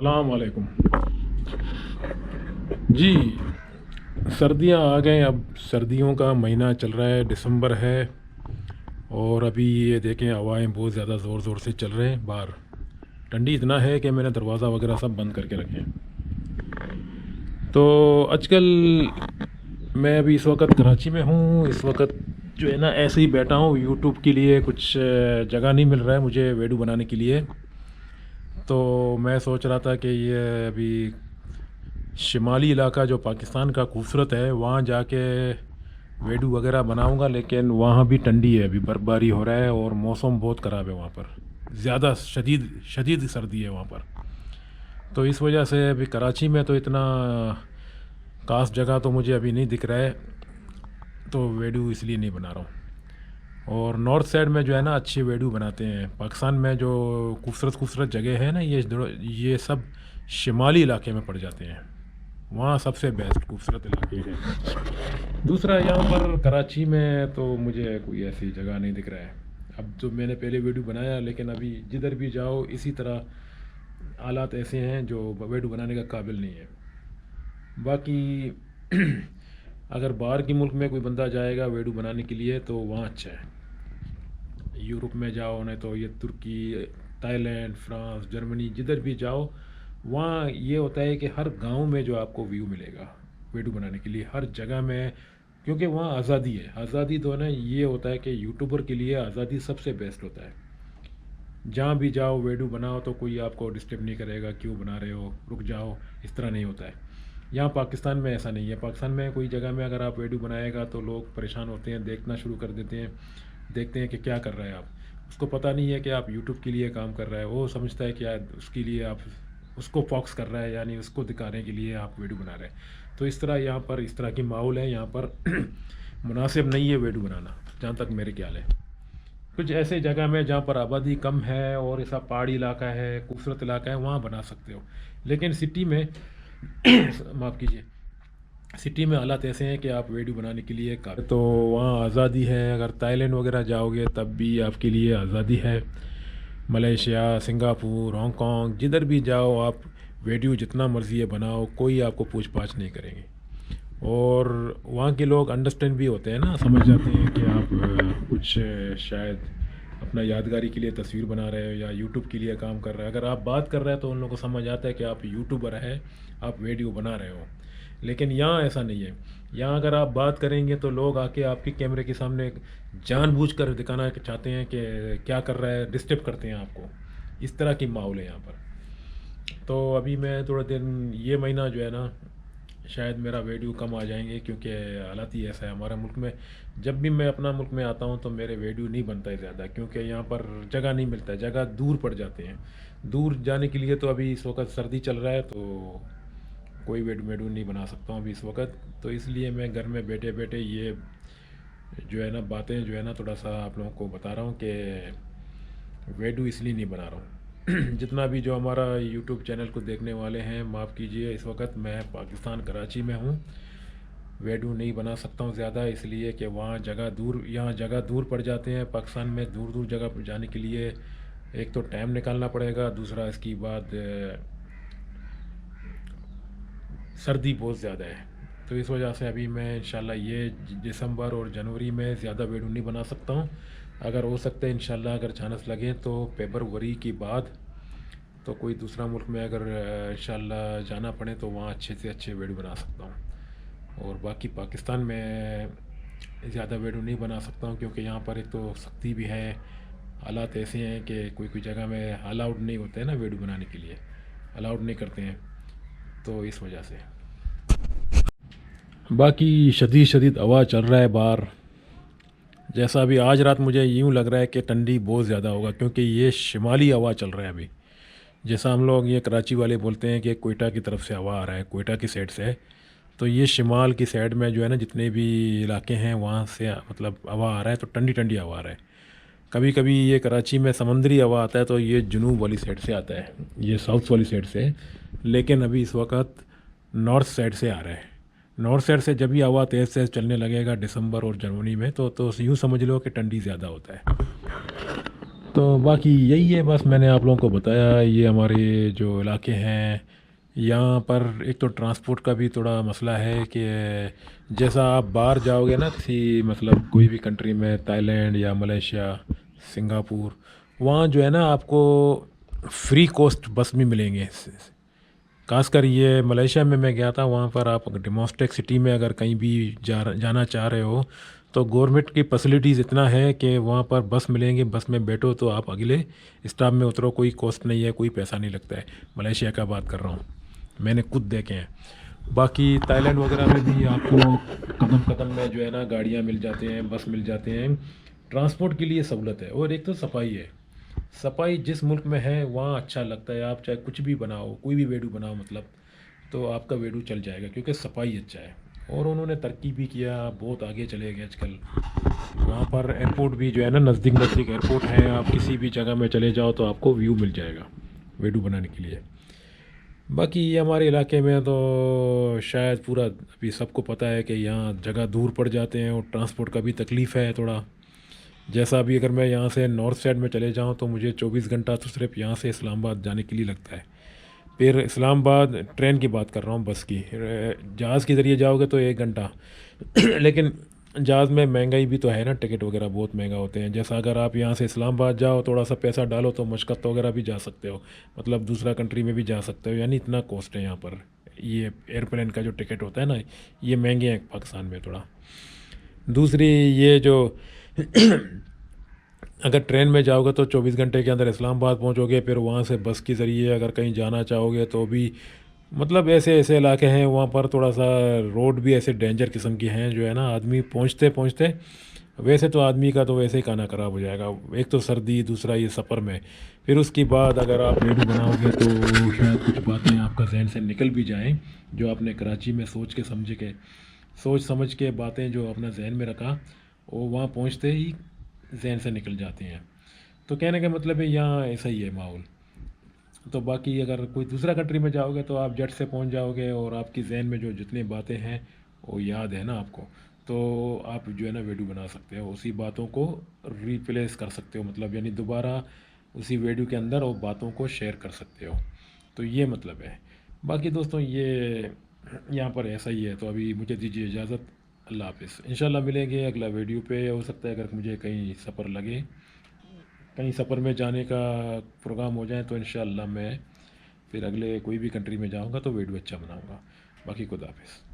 अस्सलाम वालेकुम जी। सर्दियाँ आ गए, अब सर्दियों का महीना चल रहा है, दिसंबर है। और अभी ये देखें हवाएं बहुत ज़्यादा ज़ोर ज़ोर से चल रहे हैं बाहर। ठंडी इतना है कि मैंने दरवाज़ा वगैरह सब बंद करके रखे हैं। तो आजकल मैं अभी इस वक्त कराची में हूँ। इस वक्त जो है ना ऐसे ही बैठा हूँ, यूट्यूब के लिए कुछ जगह नहीं मिल रहा है मुझे वीडियो बनाने के लिए। तो मैं सोच रहा था कि ये अभी शिमाली इलाका जो पाकिस्तान का खूबसूरत है वहाँ जाके वीडियो वगैरह बनाऊंगा, लेकिन वहाँ भी ठंडी है, अभी बर्फ़बारी हो रहा है और मौसम बहुत ख़राब है वहाँ पर। ज़्यादा शदीद शदीद सर्दी है वहाँ पर। तो इस वजह से अभी कराची में तो इतना खास जगह तो मुझे अभी नहीं दिख रहा है, तो वीडियो इसलिए नहीं बना रहा हूँ। और नॉर्थ साइड में जो है ना अच्छी वीडियो बनाते हैं। पाकिस्तान में जो खूबसूरत खूबसूरत जगह है ना, ये सब शिमाली इलाके में पड़ जाते हैं। वहाँ सबसे बेस्ट खूबसूरत इलाके हैं। दूसरा यहाँ पर कराची में तो मुझे कोई ऐसी जगह नहीं दिख रहा है। अब जो मैंने पहले वीडियो बनाया, लेकिन अभी जिधर भी जाओ इसी तरह हालात ऐसे हैं जो वीडियो बनाने का काबिल नहीं है। बाकी अगर बाहर के मुल्क में कोई बंदा जाएगा वीडियो बनाने के लिए तो वहाँ अच्छा है। यूरोप में जाओ, नहीं तो ये तुर्की, थाईलैंड, फ्रांस, जर्मनी, जिधर भी जाओ वहाँ ये होता है कि हर गांव में जो आपको व्यू मिलेगा वीडियो बनाने के लिए, हर जगह में। क्योंकि वहाँ आज़ादी है। आज़ादी तो ना ये होता है कि यूट्यूबर के लिए आज़ादी सबसे बेस्ट होता है। जहाँ भी जाओ वीडियो बनाओ तो कोई आपको डिस्टर्ब नहीं करेगा, क्यों बना रहे हो, रुक जाओ, इस तरह नहीं होता है। यहाँ पाकिस्तान में ऐसा नहीं है। पाकिस्तान में कोई जगह में अगर आप वीडियो बनाएगा तो लोग परेशान होते हैं, देखना शुरू कर देते हैं, देखते हैं कि क्या कर रहे हैं आप। उसको पता नहीं है कि आप यूट्यूब के लिए काम कर रहे हैं। वो समझता है कि यार उसके लिए आप उसको फॉक्स कर रहा है, यानी उसको दिखाने के लिए आप वीडियो बना रहे हैं। तो इस तरह यहाँ पर इस तरह की माहौल है यहाँ पर मुनासिब नहीं है वीडियो बनाना, जहाँ तक मेरे ख्याल है। कुछ ऐसे जगह में जहाँ पर आबादी कम है और ऐसा पहाड़ी इलाका है, खूबसूरत इलाका है, वहाँ बना सकते हो। लेकिन सिटी में माफ़ कीजिए, सिटी में हालात ऐसे हैं कि आप वीडियो बनाने के लिए तो वहाँ आज़ादी है। अगर थाईलैंड वगैरह जाओगे तब भी आपके लिए आज़ादी है। मलेशिया, सिंगापुर, हांगकांग, जिधर भी जाओ आप वीडियो जितना मर्ज़ी है बनाओ, कोई आपको पूछ पाछ नहीं करेंगे। और वहाँ के लोग अंडरस्टैंड भी होते हैं ना, समझ जाते हैं कि आप कुछ शायद अपना यादगारी के लिए तस्वीर बना रहे हो या यूट्यूब के लिए काम कर रहे हो। अगर आप बात कर रहे हैं तो उन लोगों को समझ आता है कि आप यूट्यूबर है, आप वीडियो बना रहे हो। लेकिन यहाँ ऐसा नहीं है। यहाँ अगर आप बात करेंगे तो लोग आके आपके कैमरे के सामने जानबूझकर दिखाना चाहते हैं कि क्या कर रहा है, डिस्टर्ब करते हैं आपको। इस तरह की माहौल है यहाँ पर। तो अभी मैं थोड़ा दिन, ये महीना जो है ना शायद मेरा वीडियो कम आ जाएंगे, क्योंकि हालात ही ऐसा है हमारा मुल्क में। जब भी मैं अपना मुल्क में आता हूँ तो मेरे वीडियो नहीं बनता है ज़्यादा, क्योंकि यहाँ पर जगह नहीं मिलता है, जगह दूर पड़ जाते हैं। दूर जाने के लिए तो अभी इस वक्त सर्दी चल रहा है, तो कोई वीडियो नहीं बना सकता हूँ अभी इस वक्त। तो इसलिए मैं घर में बैठे बैठे ये जो है ना बातें जो है ना थोड़ा सा आप लोगों को बता रहा हूँ कि वीडियो इसलिए नहीं बना रहा हूँ। जितना भी जो हमारा यूट्यूब चैनल को देखने वाले हैं, माफ़ कीजिए, इस वक्त मैं पाकिस्तान कराची में हूँ। वीडियो नहीं बना सकता हूँ ज़्यादा, इसलिए कि वहाँ जगह दूर, यहाँ जगह दूर पड़ जाते हैं। पाकिस्तान में दूर दूर जगह पर जाने के लिए एक तो टाइम निकालना पड़ेगा, दूसरा इसकी बाद सर्दी बहुत ज़्यादा है। तो इस वजह से अभी मैं इंशाल्लाह ये दिसंबर और जनवरी में ज़्यादा वीडियो नहीं बना सकता हूँ। अगर हो सकता है इंशाल्लाह, अगर चांस लगे तो फरवरी के बाद, तो कोई दूसरा मुल्क में अगर इंशाल्लाह जाना पड़े तो वहाँ अच्छे से अच्छे वीडियो बना सकता हूँ। और बाकी पाकिस्तान में ज़्यादा वीडियो नहीं बना सकता हूँ, क्योंकि यहाँ पर एक तो सख्ती भी है। हालात ऐसे हैं कि कोई कोई जगह में अलाउड नहीं होते हैं ना वीडियो बनाने के लिए, अलाउड नहीं करते हैं, तो इस वजह से। बाकी शदीद शदीद हवा चल रहा है बाहर। जैसा अभी आज रात मुझे यूँ लग रहा है कि ठंडी बहुत ज़्यादा होगा, क्योंकि ये शिमाली हवा चल रहा है अभी। जैसा हम लोग ये कराची वाले बोलते हैं कि कोयटा की तरफ से हवा आ रहा है, कोयटा की साइड से। तो ये शिमाल की साइड में जो है ना जितने भी इलाके हैं वहाँ से मतलब हवा आ रहा है, तो ठंडी ठंडी हवा आ रहा है। कभी कभी ये कराची में समंदरी हवा आता है तो ये जुनूब वाली साइड से आता है, ये साउथ वाली साइड से। लेकिन अभी इस वक्त नॉर्थ साइड से आ रहा है। नॉर्थ साइड से जब भी हवा तेज़ तेज़ चलने लगेगा दिसंबर और जनवरी में, तो यूँ समझ लो कि ठंडी ज़्यादा होता है। तो बाकी यही है, बस मैंने आप लोगों को बताया ये हमारे जो इलाके हैं यहाँ पर एक तो ट्रांसपोर्ट का भी थोड़ा मसला है कि जैसा आप बाहर जाओगे ना किसी मतलब कोई भी कंट्री में, ताइलैंड या मलेशिया, सिंगापुर, वहाँ जो है ना आपको फ्री कॉस्ट बस भी मिलेंगे। खासकर ये मलेशिया में मैं गया था, वहाँ पर आप डिमोस्टेक सिटी में अगर कहीं भी जाना चाह रहे हो तो गवर्नमेंट की फैसिलिटीज़ इतना है कि वहाँ पर बस मिलेंगे, बस में बैठो तो आप अगले स्टॉप में उतरो, कोई कॉस्ट नहीं है, कोई पैसा नहीं लगता है। मलेशिया का बात कर रहा हूँ, मैंने खुद देखे हैं। बाकी ताइलैंड वगैरह में भी आपको कदम कदम में जो है ना गाड़ियाँ मिल जाते हैं, बस मिल जाते हैं, ट्रांसपोर्ट के लिए सहूलत है। और एक तो सफाई है, सफाई जिस मुल्क में है वहाँ अच्छा लगता है। आप चाहे कुछ भी बनाओ, कोई भी वेडू बनाओ मतलब, तो आपका वेडू चल जाएगा क्योंकि सफाई अच्छा है। और उन्होंने तरक्की भी किया, बहुत आगे चले गए आजकल। वहाँ पर एयरपोर्ट भी जो है ना नज़दीक नज़दीक एयरपोर्ट है, आप किसी भी जगह में चले जाओ तो आपको व्यू मिल जाएगा वेडू बनाने के लिए। बाकी ये हमारे इलाके में तो शायद पूरा अभी सबको पता है कि यहाँ जगह दूर पड़ जाते हैं और ट्रांसपोर्ट का भी तकलीफ़ है थोड़ा। जैसा अभी अगर मैं यहाँ से नॉर्थ साइड में चले जाऊँ तो मुझे 24 घंटा तो सिर्फ यहाँ से इस्लामाबाद जाने के लिए लगता है। फिर इस्लामाबाद ट्रेन की बात कर रहा हूँ, बस की, जहाज़ के ज़रिए जाओगे तो 1 घंटा। लेकिन जहाज़ में महंगाई भी तो है ना, टिकट वगैरह बहुत महंगा होते हैं। जैसा अगर आप यहाँ से इस्लामाबाद जाओ, थोड़ा सा पैसा डालो तो मशक्क़त वगैरह भी जा सकते हो, मतलब दूसरा कंट्री में भी जा सकते हो, यानी इतना कॉस्ट है यहाँ पर। ये एयरप्लेन का जो टिकट होता है ना, ये महंगे हैं पाकिस्तान में थोड़ा। दूसरी ये जो अगर ट्रेन में जाओगे तो 24 घंटे के अंदर इस्लामाबाद पहुंचोगे, फिर वहाँ से बस के ज़रिए अगर कहीं जाना चाहोगे तो भी मतलब ऐसे ऐसे इलाके हैं वहाँ पर, थोड़ा सा रोड भी ऐसे डेंजर किस्म के हैं जो है ना, आदमी पहुँचते पहुँचते वैसे तो आदमी का तो वैसे ही खाना ख़राब हो जाएगा। एक तो सर्दी, दूसरा ये सफ़र में, फिर उसके बाद अगर आप वीडियो बनाओगे तो शायद कुछ बातें आपका जहन से निकल भी जाएं जो आपने कराची में सोच समझ के बातें जो अपना जहन में रखा, वो वहाँ पहुँचते ही जहन से निकल जाती हैं। तो कहने का मतलब है यहाँ ऐसा ही है माहौल। तो बाकी अगर कोई दूसरा कंट्री में जाओगे तो आप जट से पहुंच जाओगे और आपकी जहन में जो जितनी बातें हैं वो याद है ना आपको, तो आप जो है ना वीडियो बना सकते हो, उसी बातों को रिप्लेस कर सकते हो, मतलब यानी दोबारा उसी वीडियो के अंदर वो बातों को शेयर कर सकते हो। तो ये मतलब है। बाकी दोस्तों ये यहाँ पर ऐसा ही है। तो अभी मुझे दीजिए इजाज़त, अल्लाह हाफिज़। इंशाल्लाह मिलेंगे अगला वीडियो पे। हो सकता है अगर मुझे कहीं सफ़र लगे, कहीं सफ़र में जाने का प्रोग्राम हो जाए तो इंशाल्लाह मैं फिर अगले कोई भी कंट्री में जाऊंगा तो वीडियो अच्छा बनाऊंगा। बाकी खुदा हाफिज़।